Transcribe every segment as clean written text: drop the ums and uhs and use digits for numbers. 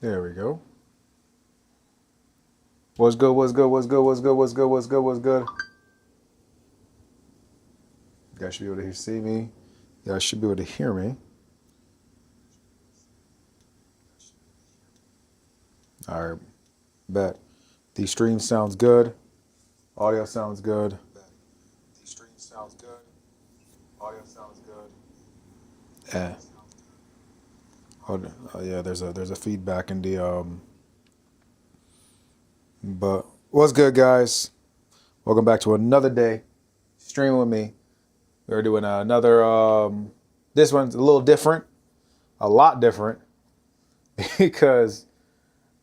There we go. What's good? What's good? What's good? What's good? What's good? What's good? What's good? You guys should be able to see me. You guys should be able to hear me. All right, bet. The stream sounds good. Audio sounds good. The stream sounds good. Audio sounds good. Yeah. Oh, yeah. There's a feedback in the. But what's good, guys? Welcome back to another day streaming with me. We're doing another. This one's a little different, a lot different, because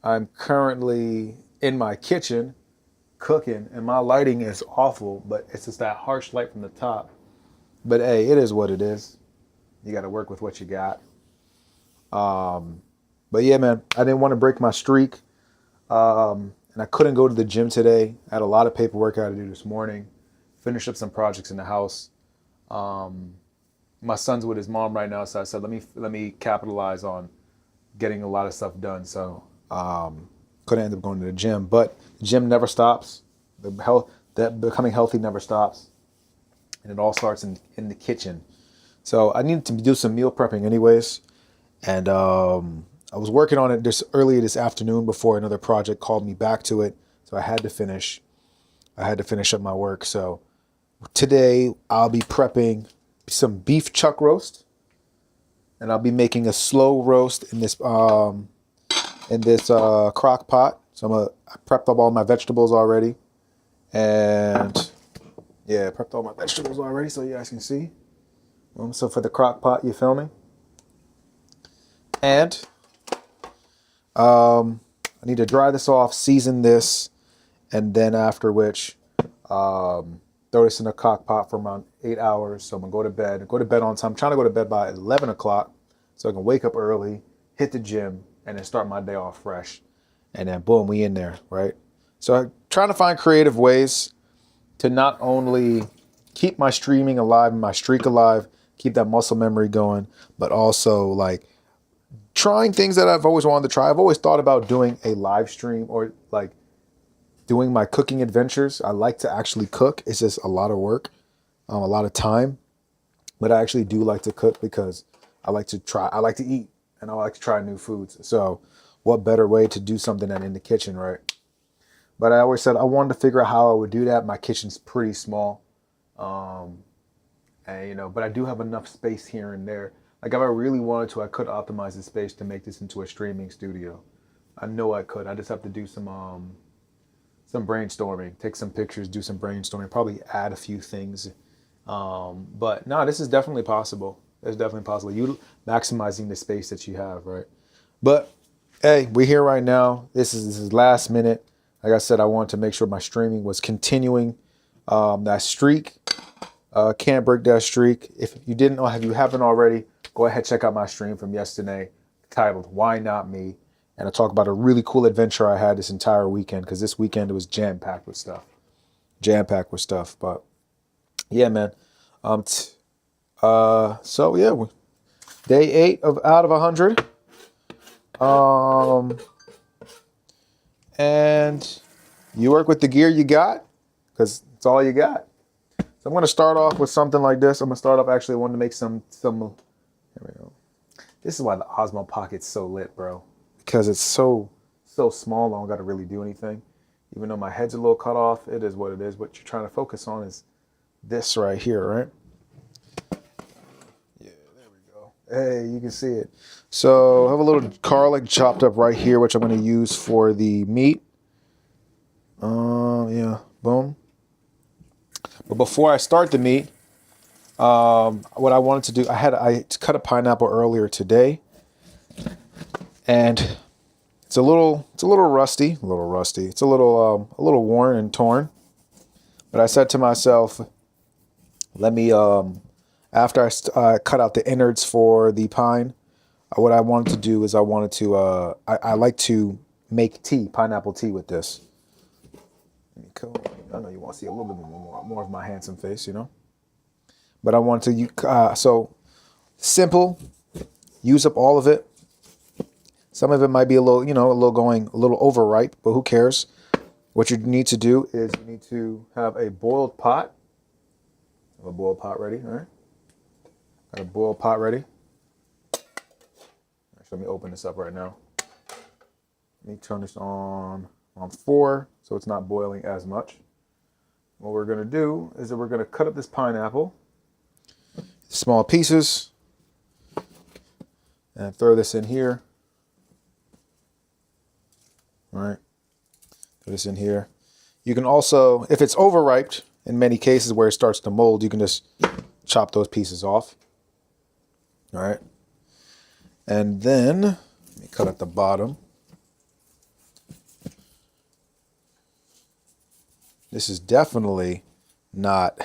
I'm currently in my kitchen cooking, and my lighting is awful. But it's just that harsh light from the top. But hey, it is what it is. You got to work with what you got. But yeah, man, I didn't want to break my streak. And I couldn't go to the gym today. I had a lot of paperwork I had to do this morning. Finish up some projects in the house. My son's with his mom right now, so I said let me capitalize on getting a lot of stuff done. So couldn't end up going to the gym, but the gym never stops. That becoming healthy never stops, and it all starts in the kitchen. So I needed to do some meal prepping anyways, and I was working on it earlier this afternoon before another project called me back to it. So I had to finish up my work. So today I'll be prepping some beef chuck roast, and I'll be making a slow roast in this crock pot. So I prepped up all my vegetables already, and yeah, I prepped all my vegetables already, so you guys can see. So for the crock pot, you feel me? And I need to dry this off, season this, and then after which throw this in a crock pot for around 8 hours. So I'm gonna go to bed on time. I'm trying to go to bed by 11 o'clock so I can wake up early, hit the gym, and then start my day off fresh. And then boom, we in there, right? So I'm trying to find creative ways to not only keep my streaming alive and my streak alive, keep that muscle memory going, but also like trying things that I've always wanted to try. I've always thought about doing a live stream or like doing my cooking adventures. I like to actually cook. It's just a lot of work, a lot of time, but I actually do like to cook because I like to eat, and I like to try new foods. So what better way to do something than in the kitchen, right? But I always said I wanted to figure out how I would do that. My kitchen's pretty small. And but I do have enough space here and there. Like if I really wanted to, I could optimize the space to make this into a streaming studio. I know I could. I just have to do some brainstorming, take some pictures, do some brainstorming, probably add a few things. But no, this is definitely possible. It's definitely possible. You maximizing the space that you have, right? But hey, we're here right now. This is last minute. Like I said, I wanted to make sure my streaming was continuing that streak. Can't break that streak. If you didn't know, if you haven't already, go ahead, check out my stream from yesterday titled Why Not Me? And I talk about a really cool adventure I had this entire weekend, because this weekend it was jam-packed with stuff. But yeah, man. So yeah, day 8 out of 100. And you work with the gear you got, because it's all you got. So I'm going to start off with something like this. I'm going to start off, actually, I wanted to make some, here we go. This is why the Osmo Pocket's so lit, bro. Because it's so small, I don't got to really do anything. Even though my head's a little cut off, it is what it is. What you're trying to focus on is this right here, right? Yeah, there we go. Hey, you can see it. So I have a little garlic chopped up right here, which I'm going to use for the meat. Yeah, boom. But before I start the meat, what I wanted to do, I cut a pineapple earlier today, and it's a little rusty. It's a little worn and torn. But I said to myself, let me after I cut out the innards for the pine, what I wanted to do is I like to make pineapple tea with this. I know you want to see a little bit more of my handsome face, But I want to so simple. Use up all of it. Some of it might be a little, a little overripe, but who cares? What you need to do is you need to have a boiled pot. Have a boiled pot ready, all right? Got a boiled pot ready. Actually, let me open this up right now. Let me turn this on 4 so it's not boiling as much. What we're going to do is that we're going to cut up this pineapple, small pieces, and throw this in here. All right, throw this in here. You can also, if it's overripe, in many cases where it starts to mold, you can just chop those pieces off. All right, and then let me cut at the bottom. This is definitely not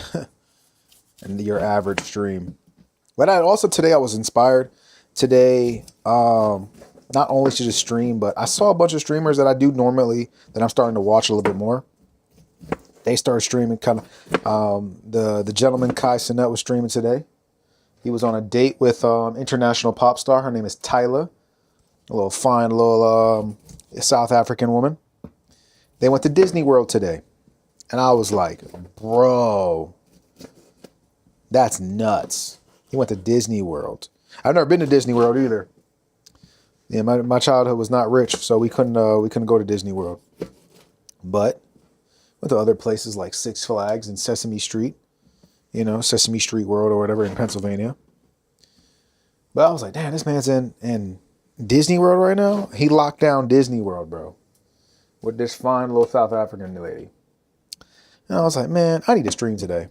your average stream. But today I was inspired. Today, not only to just stream, but I saw a bunch of streamers that I do normally that I'm starting to watch a little bit more. They started streaming kind of, the gentleman Kai Cenat was streaming today. He was on a date with international pop star. Her name is Tyla, a little fine little South African woman. They went to Disney World today. And I was like, bro, that's nuts. He went to Disney World. I've never been to Disney World either. Yeah, my childhood was not rich, so we couldn't go to Disney World. But went to other places like Six Flags and Sesame Street, Sesame Street World or whatever in Pennsylvania. But I was like, damn, this man's in Disney World right now. He locked down Disney World, bro, with this fine little South African lady. And I was like, man, I need to stream today.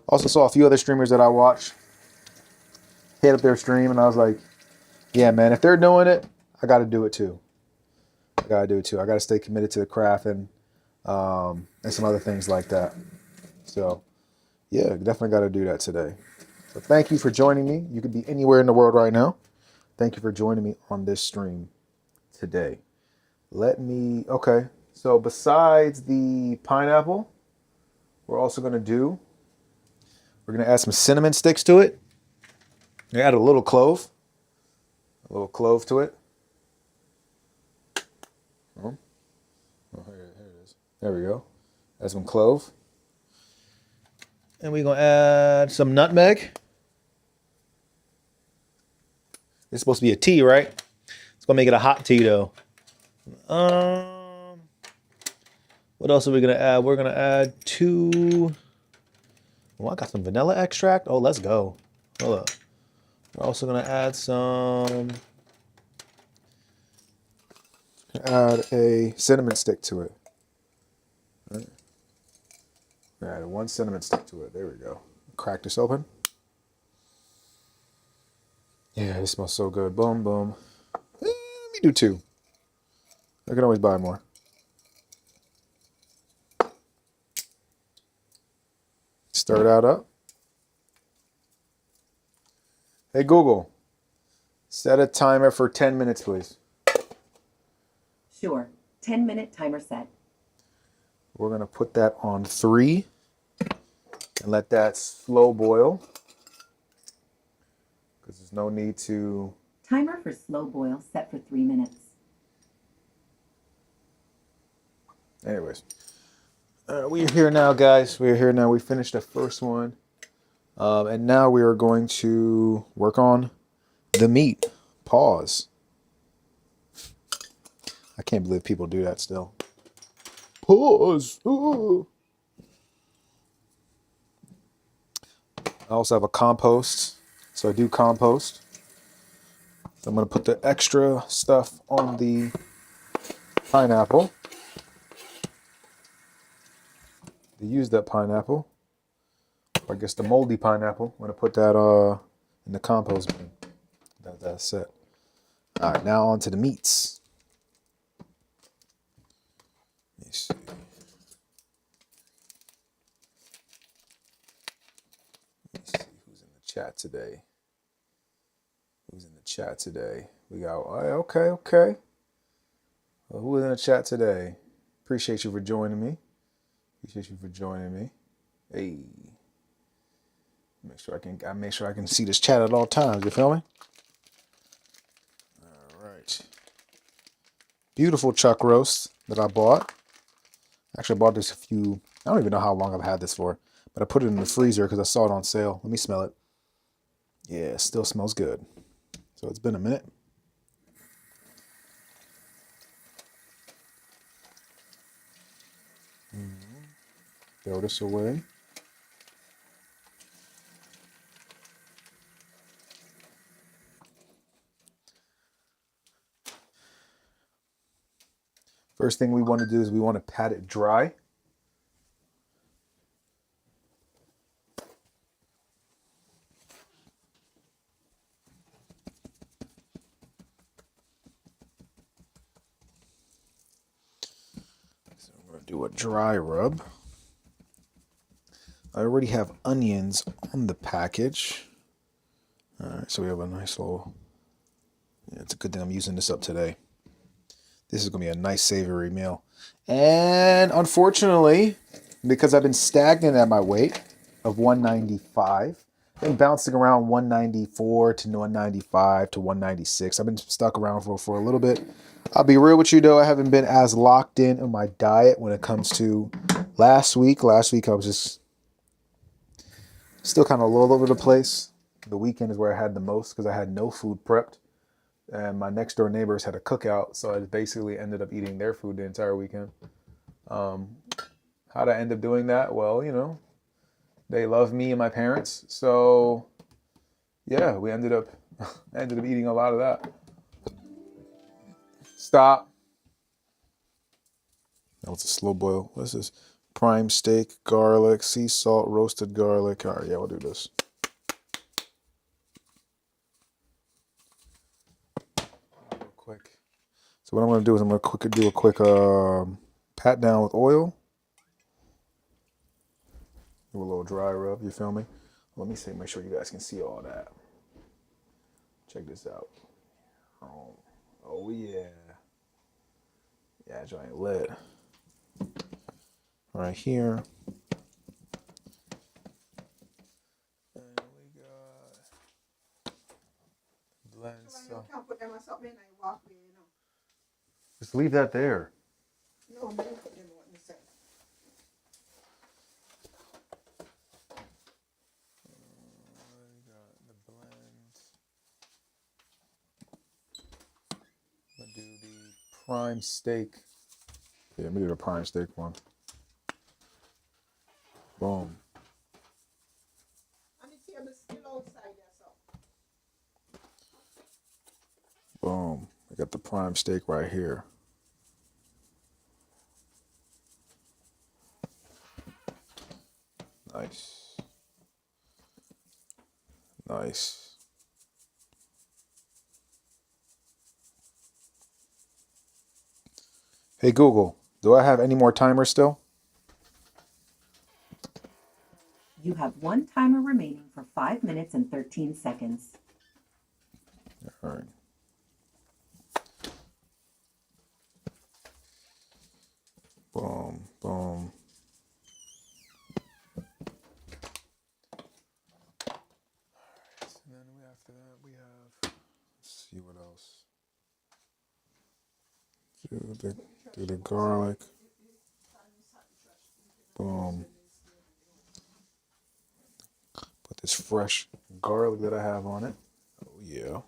Also saw a few other streamers that I watch hit up their stream, and I was like, yeah, man, if they're doing it, I got to do it too. I got to stay committed to the craft and some other things like that. So, yeah, definitely got to do that today. So thank you for joining me. You could be anywhere in the world right now. Thank you for joining me on this stream today. Okay. So besides the pineapple, we're going to add some cinnamon sticks to it. Add a little clove to it. Oh, here it is. There we go. Add some clove. And we're going to add some nutmeg. It's supposed to be a tea, right? It's going to make it a hot tea, though. What else are we going to add? We're going to add I got some vanilla extract. Oh, let's go. Hold up. We're also going to add add a cinnamon stick to it. All right. Add 1 cinnamon stick to it. There we go. Crack this open. Yeah, this smells so good. Boom, boom. Let me do 2. I can always buy more. Stir that up. Hey, Google, set a timer for 10 minutes, please. Sure. 10-minute timer set. We're going to put that on 3 and let that slow boil because there's no need to... Timer for slow boil set for 3 minutes. Anyways. We're here now, guys. We're here now. We finished the first one. And now we are going to work on the meat. Pause. I can't believe people do that still. Pause. Ooh. I also have a compost. So I do compost. So I'm going to put the extra stuff on the pineapple. To use that pineapple, or I guess the moldy pineapple, I'm going to put that in the compost bin. That's set. All right, now on to the meats. Let me see. Let me see who's in the chat today. We got, okay. Well, who is in the chat today? Appreciate you for joining me. Hey. Make sure I can see this chat at all times. You feel me? All right. beautiful chuck roast that I bought. Actually, I bought this I don't even know how long I've had this for, but I put it in the freezer because I saw it on sale. Let me smell it. Yeah, it still smells good. So it's been a minute. Throw this away. First thing we want to do is we want to pat it dry. So I'm going to do a dry rub. I already have onions on the package. All right, so we have a nice little, yeah, it's a good thing I'm using this up today. This is going to be a nice savory meal. And unfortunately, because I've been stagnant at my weight of 195, I've been bouncing around 194 to 195 to 196. I've been stuck around for a little bit. I'll be real with you though, I haven't been as locked in my diet when it comes to last week. Last week I was just still kind of all over the place. The weekend is where I had the most because I had no food prepped. And my next door neighbors had a cookout, so I basically ended up eating their food the entire weekend. How'd I end up doing that? Well, you know, they love me and my parents, so yeah, we ended up eating a lot of that. Stop. That was a slow boil. What's this? Prime steak, garlic, sea salt, roasted garlic. All right, yeah, we'll do this. Real quick. So what I'm going to do is I'm going to do a quick pat down with oil. Do a little dry rub, you feel me? Let me see, make sure you guys can see all that. Check this out. Oh yeah. Yeah, giant lit. Right here. And we got blend some. Just leave that there. No, I'm gonna put them on the side. We got the blend. I'm gonna do the prime steak. Yeah, let me do the prime steak one. Boom. And the table's still outside there, so. Boom. I got the prime steak right here. Nice. Nice. Hey Google, do I have any more timers still? You have one timer remaining for 5 minutes and 13 seconds. All right. Boom, boom. Alright, and then after that we have, let's see what else. Do the garlic. Boom. Put this fresh garlic that I have on it. Oh yeah.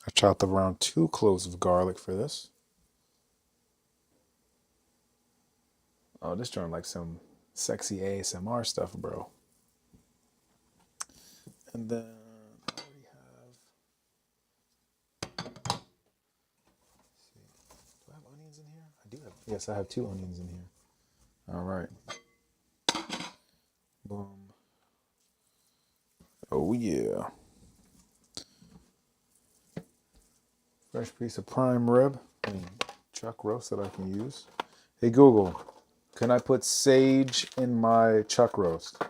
I chopped up around 2 cloves of garlic for this. Oh, this joint like some sexy ASMR stuff, bro. And then I already have. Let's see, do I have onions in here? I do have. Yes, I have 2 onions in here. All right. Boom. Oh yeah. Fresh piece of prime rib and chuck roast that I can use. Hey Google, can I put sage in my chuck roast?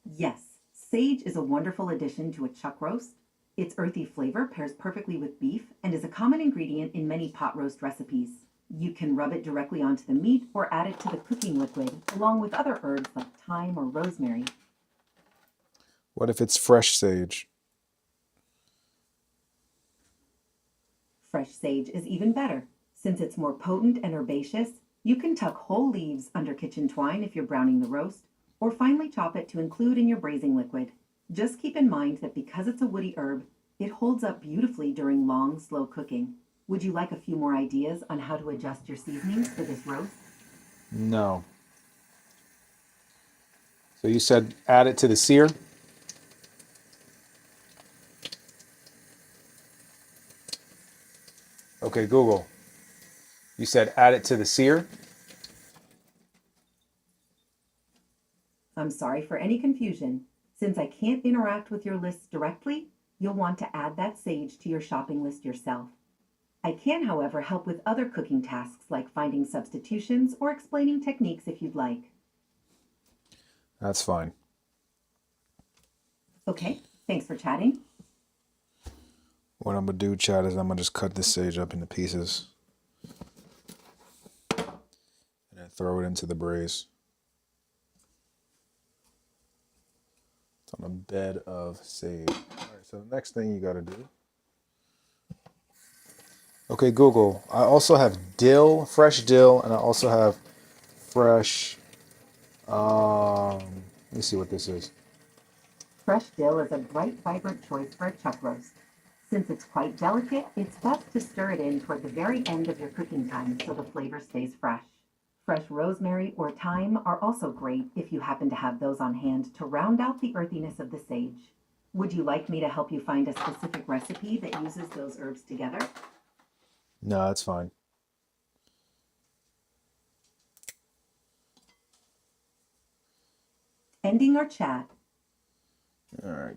Yes, sage is a wonderful addition to a chuck roast. Its earthy flavor pairs perfectly with beef and is a common ingredient in many pot roast recipes. You can rub it directly onto the meat or add it to the cooking liquid, along with other herbs like thyme or rosemary. What if it's fresh sage? Fresh sage is even better. Since it's more potent and herbaceous, you can tuck whole leaves under kitchen twine if you're browning the roast, or finely chop it to include in your braising liquid. Just keep in mind that because it's a woody herb, it holds up beautifully during long, slow cooking. Would you like a few more ideas on how to adjust your seasonings for this roast? No. So you said add it to the sear? Okay, Google. You said add it to the sear? I'm sorry for any confusion. Since I can't interact with your lists directly, you'll want to add that sage to your shopping list yourself. I can, however, help with other cooking tasks like finding substitutions or explaining techniques if you'd like. That's fine. Okay, thanks for chatting. What I'm gonna do, Chad, is I'm gonna just cut this sage up into pieces and then throw it into the braise. It's on a bed of sage. All right, so the next thing you gotta do. Okay, Google. I also have dill, fresh dill, and I also have fresh. Let me see what this is. Fresh dill is a bright, vibrant choice for a chuck roast. Since it's quite delicate, it's best to stir it in toward the very end of your cooking time so the flavor stays fresh. Fresh rosemary or thyme are also great if you happen to have those on hand to round out the earthiness of the sage. Would you like me to help you find a specific recipe that uses those herbs together? No, that's fine. Ending our chat. All right.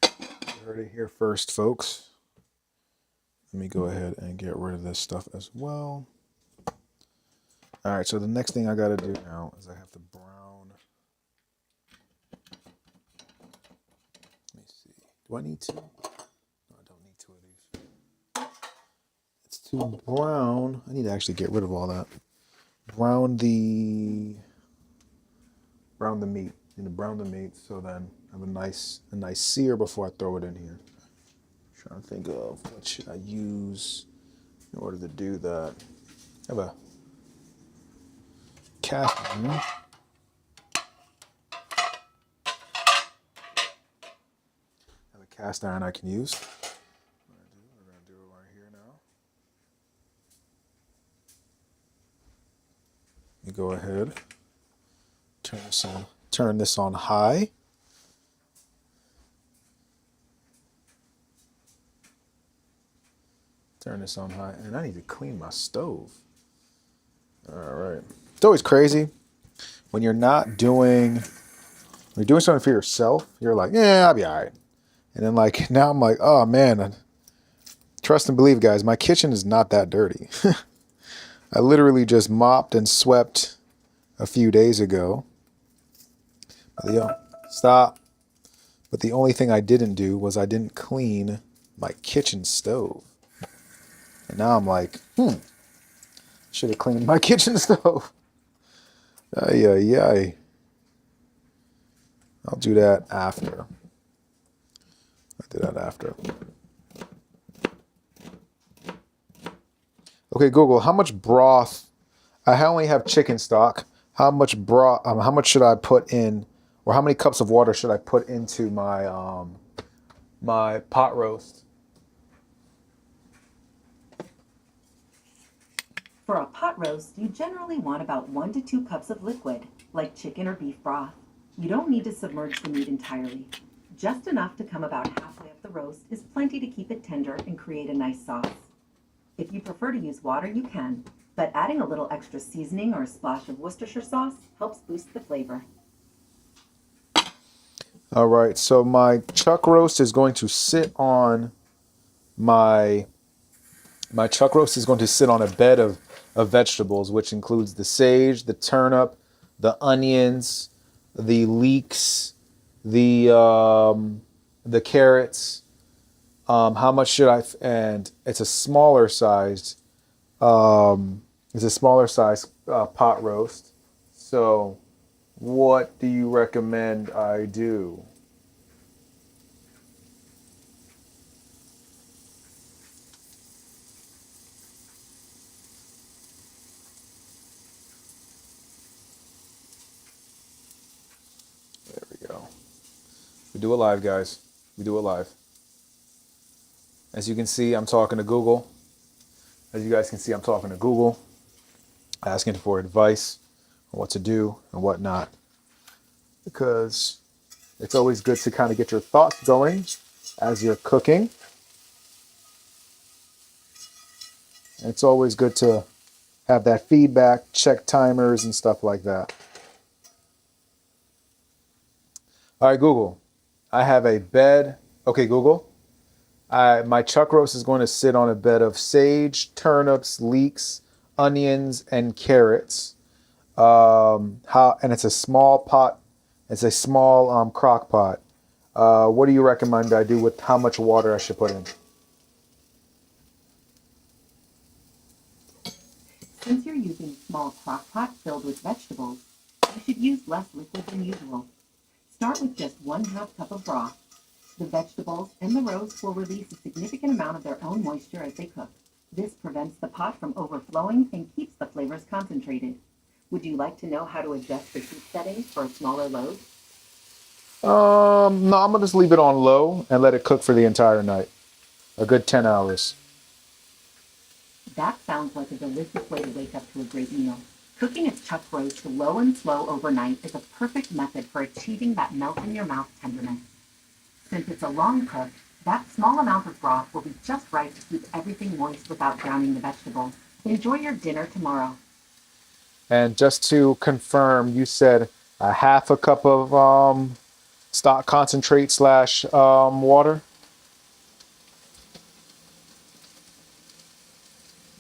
You heard it here first, folks. Let me go ahead and get rid of this stuff as well. All right, so the next thing I got to do now is I have to brown. Let me see. Do I need two? No, I don't need two of these. It's too brown. I need to actually get rid of all that. Brown the meat. I need to brown the meat so then I have a nice sear before I throw it in here. Trying to think of what should I use in order to do that. I have a cast iron. I have a cast iron I can use. We're gonna do it right here now. You go ahead, turn this on high. Turn this on high, and I need to clean my stove. All right. It's always crazy when you're doing something for yourself. You're like, yeah, I'll be all right. And then like now I'm like, oh man, trust and believe, guys, my kitchen is not that dirty. I literally just mopped and swept a few days ago. Stop. But the only thing I didn't do was I didn't clean my kitchen stove. And now I'm like, should have cleaned my kitchen stove. Ay, ay, ay. I'll do that after. I'll do that after. Okay, Google, how much broth? I only have chicken stock. How much broth? How much should I put in, or how many cups of water should I put into my my pot roast? For a pot roast, you generally want about 1 to 2 cups of liquid, like chicken or beef broth. You don't need to submerge the meat entirely. Just enough to come about halfway up the roast is plenty to keep it tender and create a nice sauce. If you prefer to use water, you can, but adding a little extra seasoning or a splash of Worcestershire sauce helps boost the flavor. All right, so my chuck roast is going to sit on my chuck roast is going to sit on a bed of vegetables, which includes the sage, the turnip, the onions, the leeks, the carrots. How much should I? And it's a smaller sized It's a smaller size pot roast. So, what do you recommend I do? There we go. We do it live, guys. We do it live. As you can see, I'm talking to Google. As you guys can see, I'm talking to Google, asking for advice on what to do and what not. Because it's always good to kind of get your thoughts going as you're cooking. It's always good to have that feedback, check timers and stuff like that. All right, Google. I have a bed. Okay, Google. My chuck roast is going to sit on a bed of sage, turnips, leeks, onions, and carrots. And it's a small pot. It's a small crock pot. What do you recommend I do with how much water I should put in? Since you're using a small crock pot filled with vegetables, you should use less liquid than usual. Start with just 1/2 cup of broth. The vegetables and the roast will release a significant amount of their own moisture as they cook. This prevents the pot from overflowing and keeps the flavors concentrated. Would you like to know how to adjust the heat settings for a smaller load? No, I'm gonna just leave it on low and let it cook for the entire night. A good 10 hours. That sounds like a delicious way to wake up to a great meal. Cooking a chuck roast low and slow overnight is a perfect method for achieving that melt in your mouth tenderness. Since it's a long cook, that small amount of broth will be just right to keep everything moist without drowning the vegetables. Enjoy your dinner tomorrow. And just to confirm, you said a 1/2 cup of stock concentrate slash water.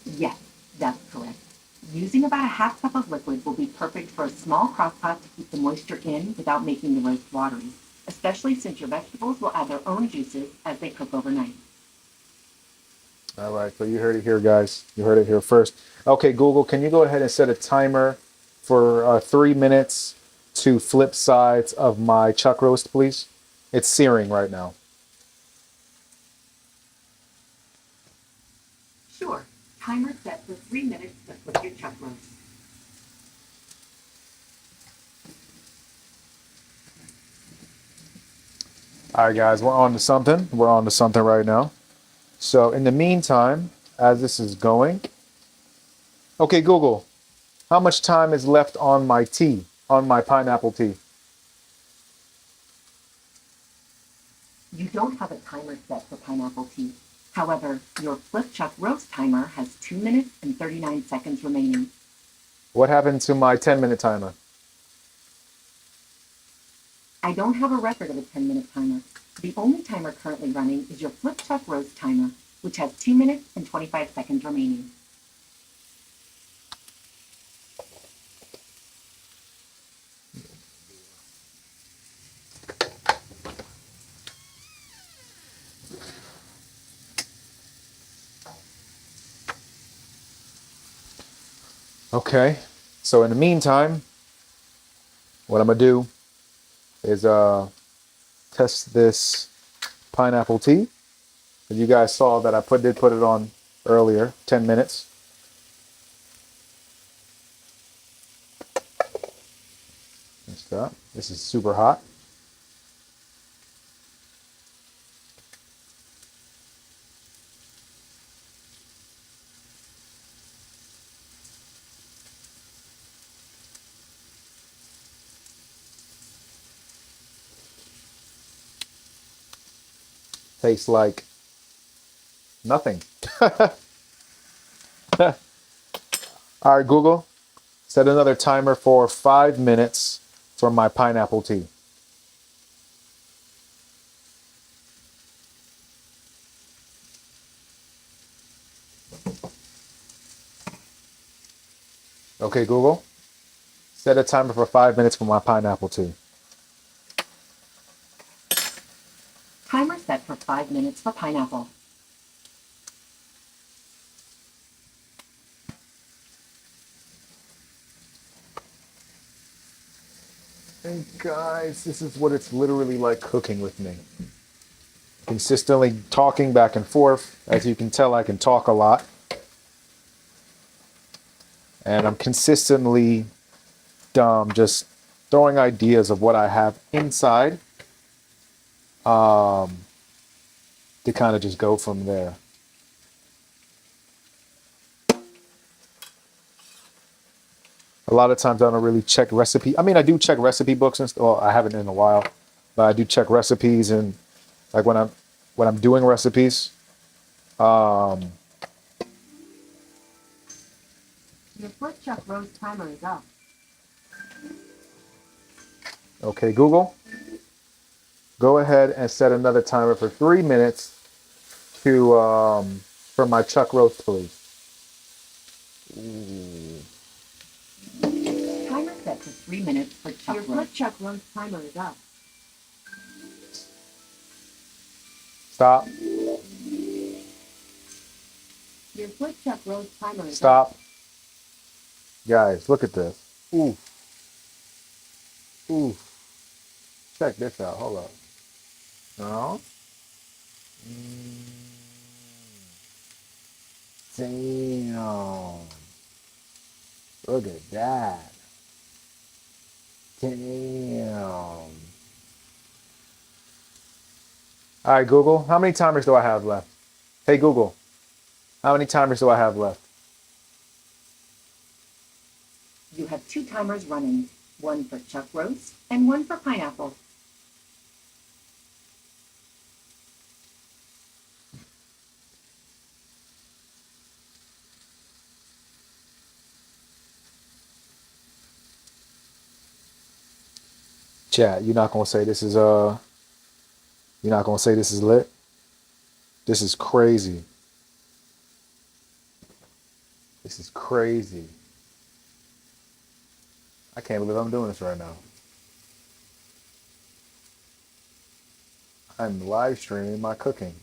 Yes, that's correct. Using about a 1/2 cup of liquid will be perfect for a small crock pot to keep the moisture in without making the roast watery, especially since your vegetables will add their own juices as they cook overnight. All right, so you heard it here, guys. You heard it here first. Okay, Google, can you go ahead and set a timer for 3 minutes to flip sides of my chuck roast, please? It's searing right now. Sure, timer set for 3 minutes to flip your chuck roast. All right, guys, we're on to something. We're on to something right now. So, in the meantime, as this is going, okay, Google, how much time is left on my tea, on my pineapple tea? You don't have a timer set for pineapple tea. However, your flip chuck roast timer has 2 minutes and 39 seconds remaining. What happened to my 10-minute timer? I don't have a record of a 10-minute timer. The only timer currently running is your flip chuck roast timer, which has 2 minutes and 25 seconds remaining. Okay, so in the meantime, what I'm gonna do is test this pineapple tea. You guys saw that I did put it on earlier, 10 minutes. Stop. This is super hot. Tastes like nothing. All right, Google, set another timer for 5 minutes for my pineapple tea. Okay, Google, set a timer for 5 minutes for my pineapple tea. Timer set for 5 minutes for pineapple. And guys, this is what it's literally like cooking with me. Consistently talking back and forth. As you can tell, I can talk a lot. And I'm consistently just throwing ideas of what I have inside to kind of just go from there. A lot of times I don't really check recipe. I mean, I do check recipe books and stuff. Well, I haven't in a while, but I do check recipes and like when I'm doing recipes. Um, Your pork chuck roast timer is up. okay, Google, go ahead and set another timer for 3 minutes to for my chuck roast, please. Timer set to 3 minutes for chuck roast. Your pork chuck roast timer is up. Stop. Your pork chuck roast timer is up. Stop. Guys, look at this. Ooh. Ooh. Check this out. Hold up. No. Damn. Look at that. Damn. All right, Google, how many timers do I have left? Hey, Google, how many timers do I have left? You have 2 timers running, one for chuck roast and one for pineapple. Chat, you're not gonna say this is you're not gonna say this is lit? This is crazy. This is crazy. I can't believe I'm doing this right now. I'm live streaming my cooking.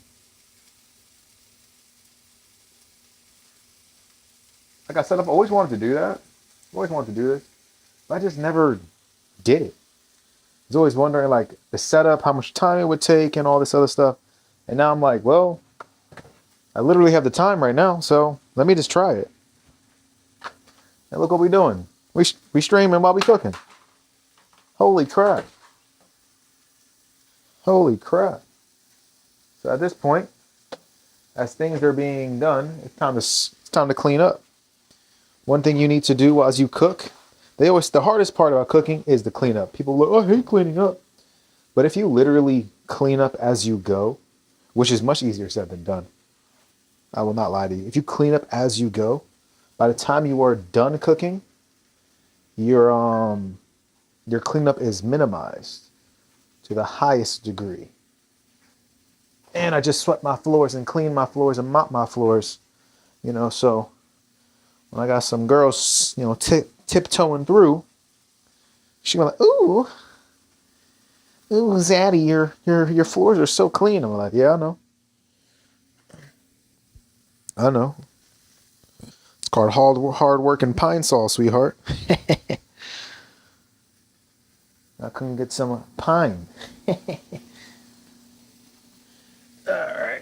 Like I said, I've always wanted to do that. Always wanted to do this. But I just never did it. I was always wondering like the setup, how much time it would take and all this other stuff. And now I'm like, well, I literally have the time right now, so let me just try it. And look what we're doing. We streaming while we cooking. Holy crap. Holy crap. So at this point, as things are being done, it's time to clean up. One thing you need to do as you cook, the hardest part about cooking is the cleanup. People are like, oh, I hate cleaning up. But if you literally clean up as you go, which is much easier said than done, I will not lie to you. If you clean up as you go, by the time you are done cooking, your cleanup is minimized to the highest degree. And I just swept my floors and cleaned my floors and mopped my floors, so when I got some girls, tiptoeing through, she was like, ooh, Zaddy, your floors are so clean. I'm like, yeah, I know. I know. It's called hard work and pine sol, sweetheart. I couldn't get some pine. All right.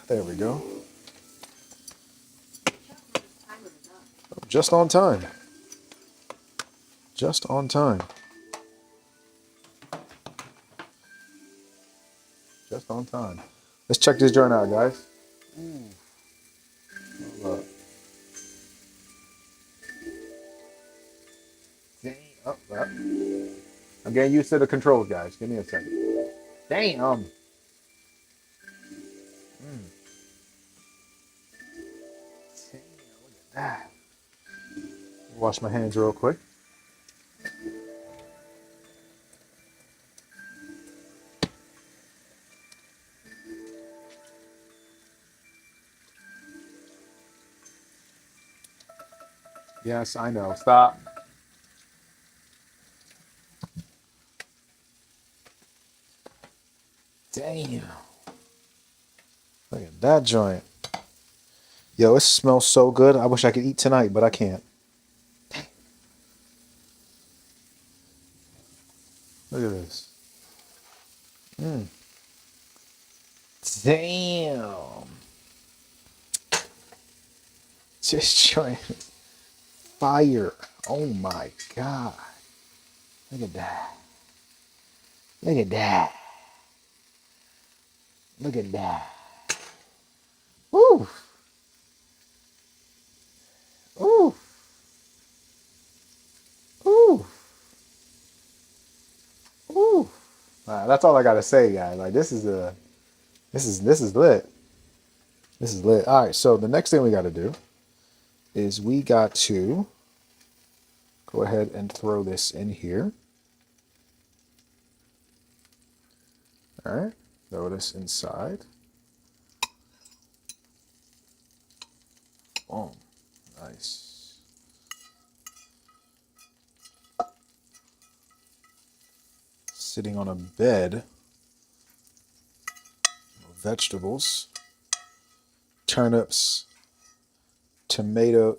There we go. Just on time. Just on time. Just on time. Let's check this joint out, guys. Hold up. Oh, up. I'm getting used to the controls, guys. Give me a second. Damn. Look at that. Wash my hands real quick. Yes, I know. Stop. Damn. Look at that joint. Yo, it smells so good. I wish I could eat tonight, but I can't. Look at this. Damn. Just trying. Fire. Oh my God. Look at that. Look at that. Look at that. Ooh. Ooh. Ooh. Ooh. That's all I gotta say, guys. Like this is lit. This is lit. All right, so the next thing we gotta do is we got to go ahead and throw this in here. All right, throw this inside. Boom. Nice. Sitting on a bed of vegetables, turnips, tomatoes,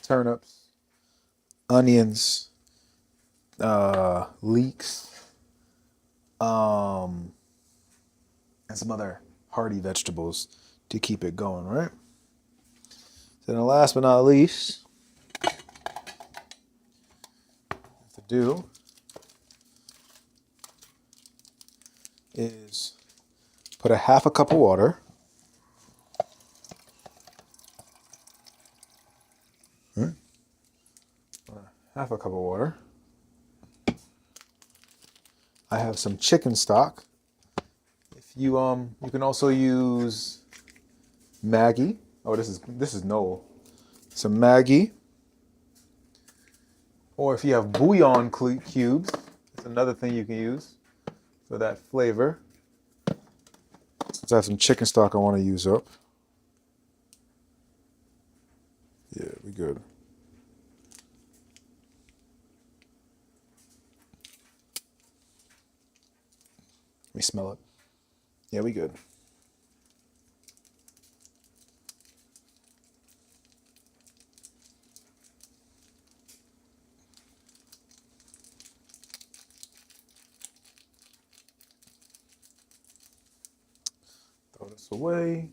turnips, onions, leeks, and some other hearty vegetables to keep it going, right? Then last but not least, to do is put a half a cup of water. Half a cup of water. I have some chicken stock. If you you can also use Maggi. Oh, this is Noel. Some Maggi. Or if you have bouillon cubes, it's another thing you can use for that flavor. Since I have some chicken stock I want to use up. Yeah, we good. Let me smell it. Yeah, we good. Throw this away.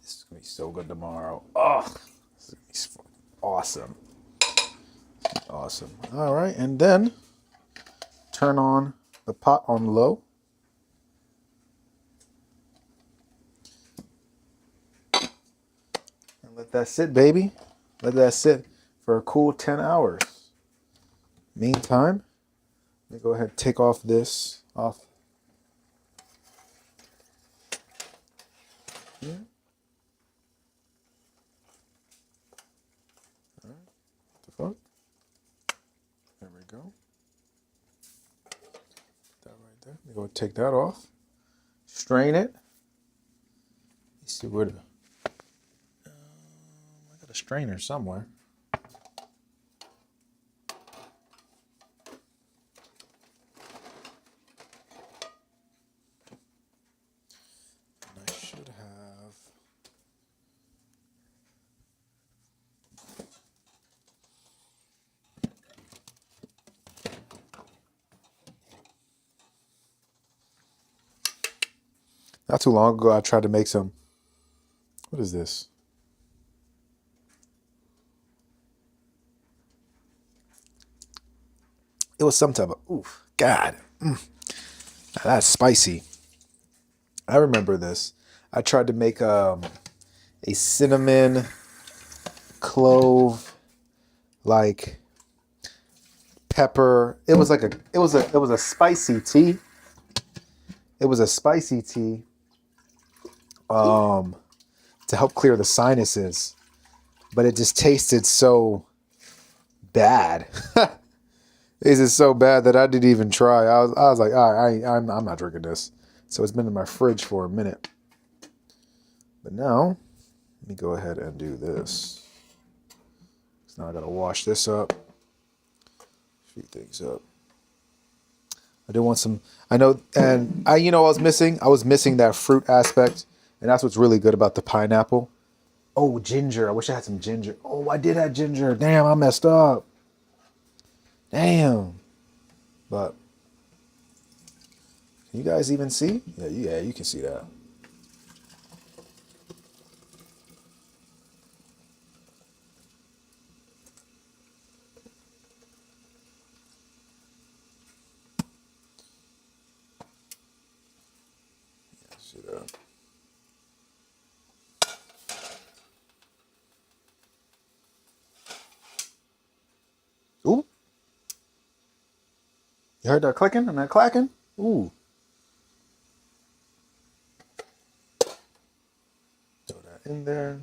This is gonna be so good tomorrow. Oh, this is gonna be awesome. Awesome. All right, and then turn on the pot on low. And let that sit, baby. Let that sit for a cool 10 hours. Meantime, let me go ahead and take off this off. Here. All right. What the fuck? There we go. That right there. Let me go take that off. Strain it. Let's see where the. I got a strainer somewhere. And I should have. Not too long ago, I tried to make some. What is this? It was some type of. Oof, God. Now that's spicy. I remember this. I tried to make a cinnamon clove like pepper. It was a spicy tea. It was a spicy tea to help clear the sinuses, but it just tasted so bad. This is so bad that I didn't even try. I was like, all right, I'm not drinking this. So it's been in my fridge for a minute. But now, let me go ahead and do this. So now I gotta wash this up. Feed things up. I do want some. I know, and you know, what I was missing. I was missing that fruit aspect, and that's what's really good about the pineapple. Oh, ginger. I wish I had some ginger. Oh, I did have ginger. Damn, I messed up. Damn. But can you guys even see? Yeah, you can see that. See that. Ooh. You heard that clicking and that clacking? Ooh. Throw that in there.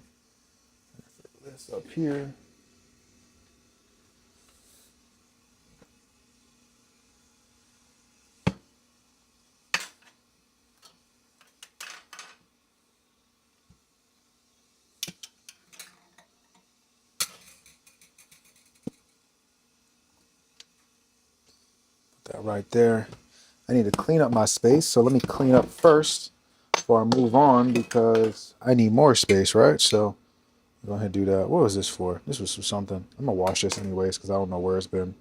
This up here. Put that right there. I need to clean up my space, so let me clean up first before I move on because I need more space, right? So go ahead and do that. What was this for? This was for something. I'm gonna wash this anyways because I don't know where it's been.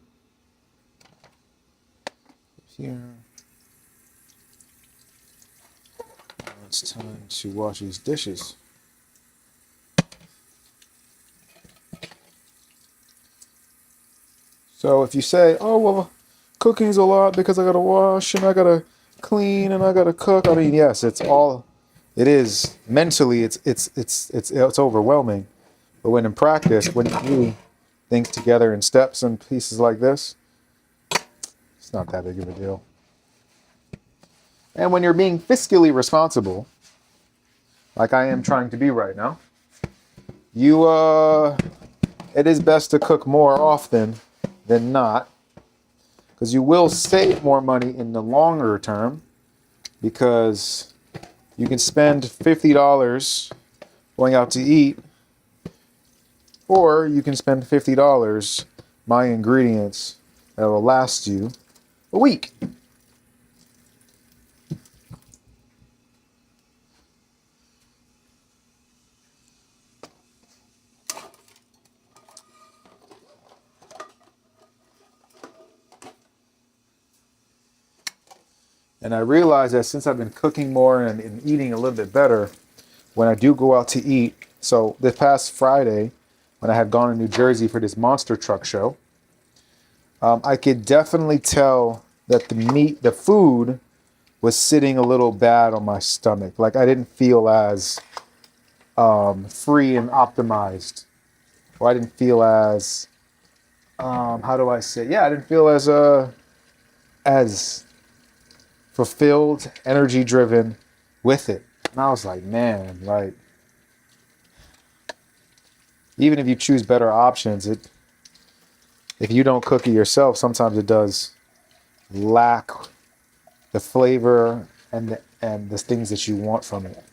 Here. Now it's time to wash these dishes. So if you say, "Oh well, cooking's a lot because I gotta wash and I gotta clean and I gotta cook," I mean, yes, it's all. It is mentally, it's overwhelming. But when in practice, when you do things together in steps and pieces like this, it's not that big of a deal. And when you're being fiscally responsible, like I am trying to be right now, it is best to cook more often than not, because you will save more money in the longer term, because you can spend $50 going out to eat, or you can spend $50 buying ingredients that will last you a week. And I realize that since I've been cooking more and eating a little bit better, when I do go out to eat, so this past Friday, when I had gone to New Jersey for this monster truck show, I could definitely tell that the food was sitting a little bad on my stomach. Like I didn't feel as free and optimized, or I didn't feel as, how do I say? Yeah, I didn't feel as fulfilled, energy driven with it. And I was like, man, like, even if you choose better options, if you don't cook it yourself, sometimes it does lack the flavor and the things that you want from it.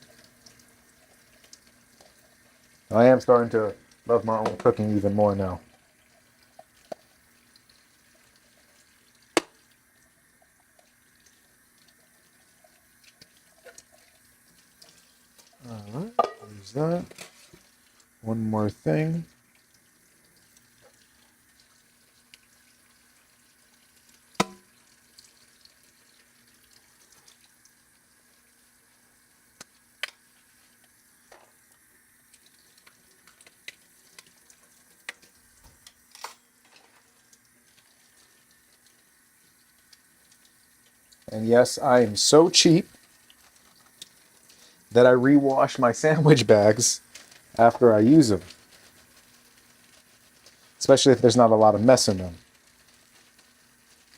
I am starting to love my own cooking even more now. All right, there's that. One more thing. And yes, I am so cheap that I rewash my sandwich bags after I use them. Especially if there's not a lot of mess in them.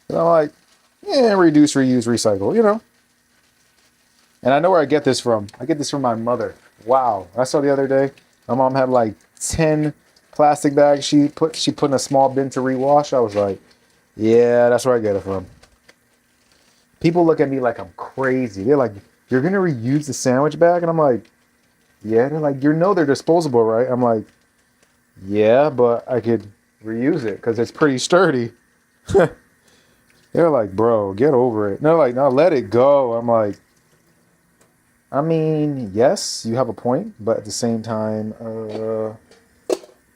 And I'm like, yeah, reduce, reuse, recycle, you know. And I know where I get this from. I get this from my mother. Wow. I saw the other day, my mom had like 10 plastic bags she put in a small bin to rewash. I was like, Yeah, that's where I get it from. People look at me like I'm crazy. They're like, "You're gonna reuse the sandwich bag?" And I'm like, "Yeah." They're like, they're disposable, right?" I'm like, "Yeah, but I could reuse it because it's pretty sturdy." They're like, "Bro, get over it." And they're like, "No, let it go." I'm like, I mean, yes, you have a point, but at the same time,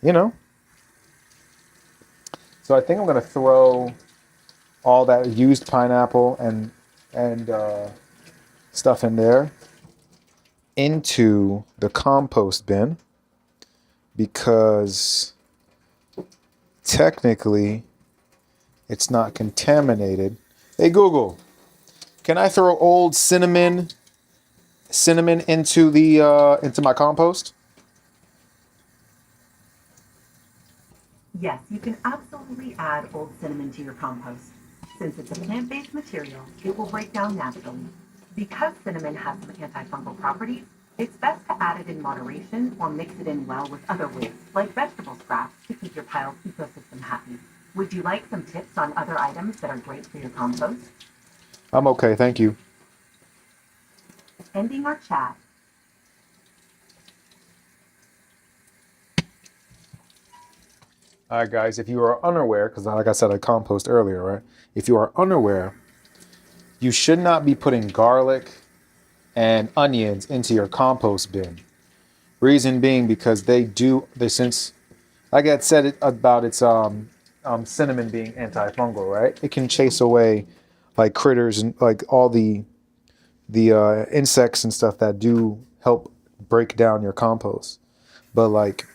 you know. So I think I'm gonna throw all that used pineapple and stuff in there into the compost bin because technically it's not contaminated. Hey Google, can I throw old cinnamon into my compost? Yes, you can absolutely add old cinnamon to your compost. Since it's a plant-based material, it will break down naturally. Because cinnamon has some antifungal properties, it's best to add it in moderation or mix it in well with other waste, like vegetable scraps, to keep your pile's ecosystem happy. Would you like some tips on other items that are great for your compost? I'm okay, thank you. Ending our chat. All right, guys, if you are unaware, because like I said, I compost earlier, right? If you are unaware, you should not be putting garlic and onions into your compost bin. Reason being because since like I said about its cinnamon being antifungal, right? It can chase away like critters and like all the insects and stuff that do help break down your compost. But like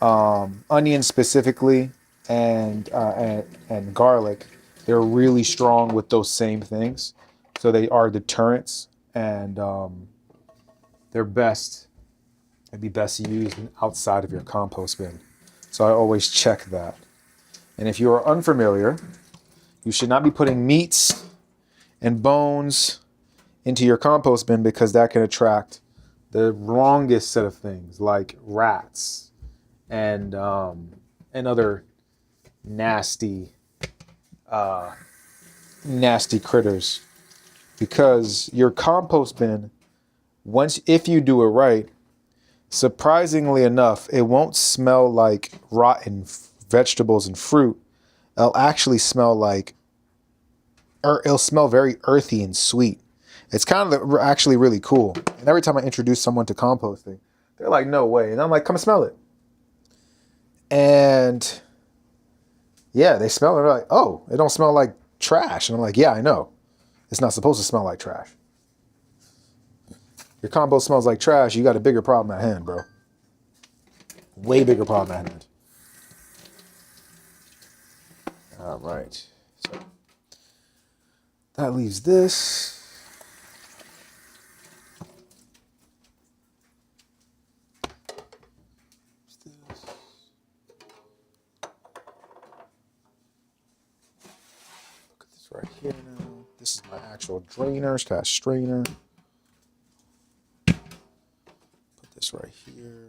onions specifically and garlic, they're really strong with those same things. So they are deterrents, and they're best. It'd be best used outside of your compost bin. So I always check that. And if you are unfamiliar, you should not be putting meats and bones into your compost bin because that can attract the wrongest set of things like rats and other nasty nasty critters. Because your compost bin, if you do it right, surprisingly enough, it won't smell like rotten vegetables and fruit. It'll actually smell like, it'll smell very earthy and sweet. It's kind of actually really cool. And every time I introduce someone to composting, they're like, "No way!" And I'm like, "Come smell it." And yeah, they smell it. They're like, "Oh, it don't smell like trash." And I'm like, "Yeah, I know. It's not supposed to smell like trash. Your compost smells like trash. You got a bigger problem at hand, bro. Way bigger problem at hand." All right. So that leaves this. Look at this right here now. This is my actual drainer / strainer. Put this right here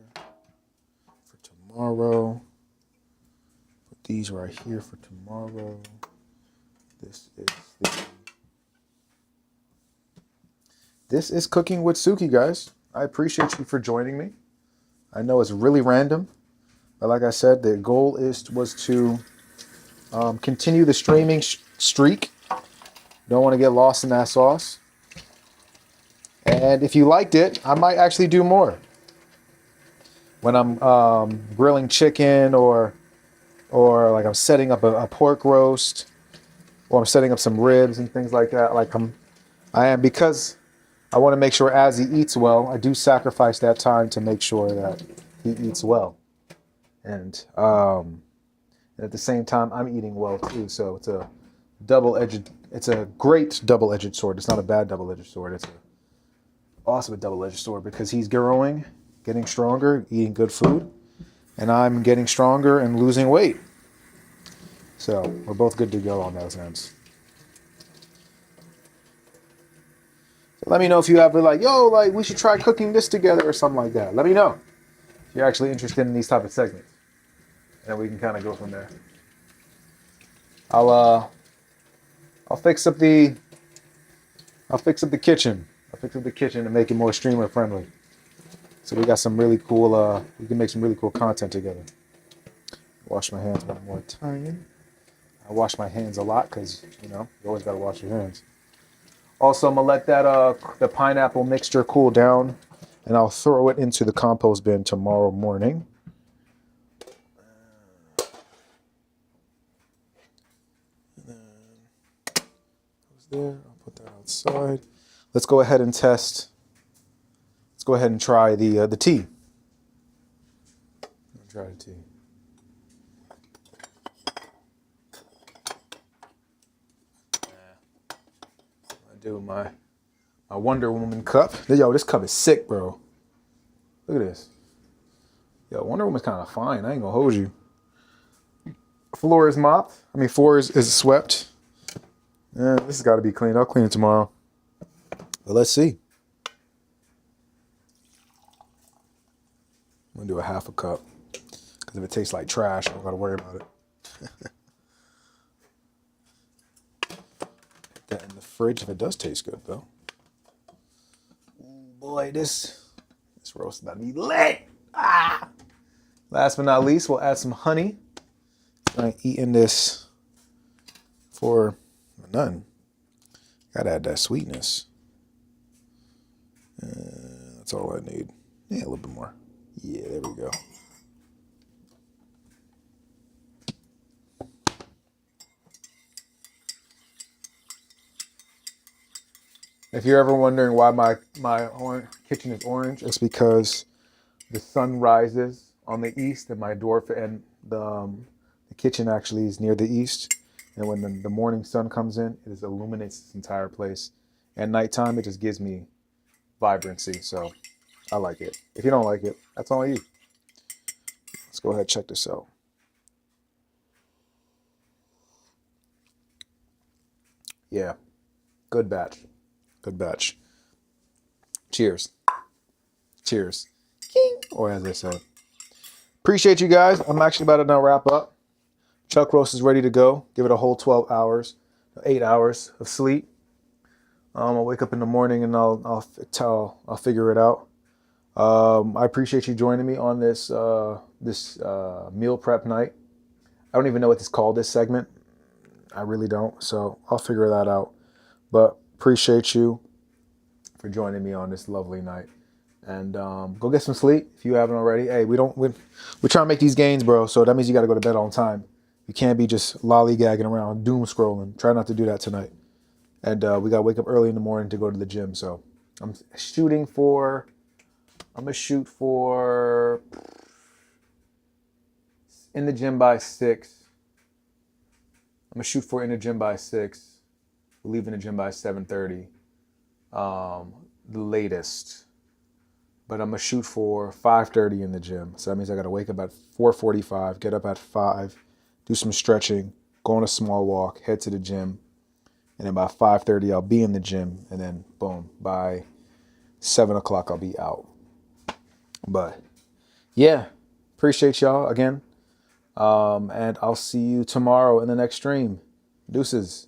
for tomorrow. Put these right here for tomorrow. This is Cooking with Suki, guys. I appreciate you for joining me. I know it's really random, but like I said, the goal was to continue the streaming streak. Don't want to get lost in that sauce. And if you liked it, I might actually do more. When I'm grilling chicken or like I'm setting up a pork roast, or I'm setting up some ribs and things like that. I am, because I want to make sure as he eats well, I do sacrifice that time to make sure that he eats well. And at the same time, I'm eating well too. So it's a great double-edged sword. It's not a bad double-edged sword. It's awesome double-edged sword because he's growing, getting stronger, eating good food, and I'm getting stronger and losing weight. So we're both good to go on those ends. So let me know if you ever we should try cooking this together or something like that. Let me know if you're actually interested in these type of segments, and we can kind of go from there. I'll fix up the kitchen. I'll fix up the kitchen and make it more streamer friendly. So we got some really cool. We can make some really cool content together. Wash my hands one more time. I wash my hands a lot because you always gotta wash your hands. Also, I'm gonna let that the pineapple mixture cool down, and I'll throw it into the compost bin tomorrow morning. There, I'll put that outside. Let's go ahead and test. Let's go ahead and try the tea. Try the tea. I do my Wonder Woman cup. Yo, this cup is sick, bro. Look at this. Yo, Wonder Woman's kind of fine. I ain't gonna hold you. Floor is mopped. Floor is swept. Yeah, this has got to be cleaned. I'll clean it tomorrow. But let's see. I'm going to do a half a cup. Because if it tastes like trash, I don't got to worry about it. Put that in the fridge if it does taste good, though. Ooh, boy, this roast is about to be lit. Ah! Last but not least, we'll add some honey. I'm eating this for none. Gotta add that sweetness. That's all I need. Yeah, a little bit more. Yeah, there we go. If you're ever wondering why my kitchen is orange, it's because the sun rises on the east, and my door and the kitchen actually is near the east. And when the morning sun comes in, it illuminates this entire place. At nighttime, it just gives me vibrancy. So I like it. If you don't like it, that's all you. Let's go ahead and check this out. Yeah, good batch. Good batch. Cheers. Cheers. King. Or as I said. Appreciate you guys. I'm actually about to now wrap up. Chuck roast is ready to go. Give it a whole 12 hours, 8 hours of sleep. I'll wake up in the morning and I'll figure it out. I appreciate you joining me on this meal prep night. I don't even know what this called, this segment. I really don't. So I'll figure that out. But appreciate you for joining me on this lovely night. And go get some sleep if you haven't already. Hey, we're trying to make these gains, bro. So that means you got to go to bed on time. You can't be just lollygagging around, doom scrolling. Try not to do that tonight. And we got to wake up early in the morning to go to the gym. So I'm going to shoot for in the gym by 6. I'm going to shoot for in the gym by 6. We're leaving the gym by 7:30. The latest. But I'm going to shoot for 5:30 in the gym. So that means I got to wake up at 4:45, get up at 5, do some stretching, go on a small walk, head to the gym. And then by 5:30, I'll be in the gym. And then, boom, by 7 o'clock, I'll be out. But, yeah, appreciate y'all again. And I'll see you tomorrow in the next stream. Deuces.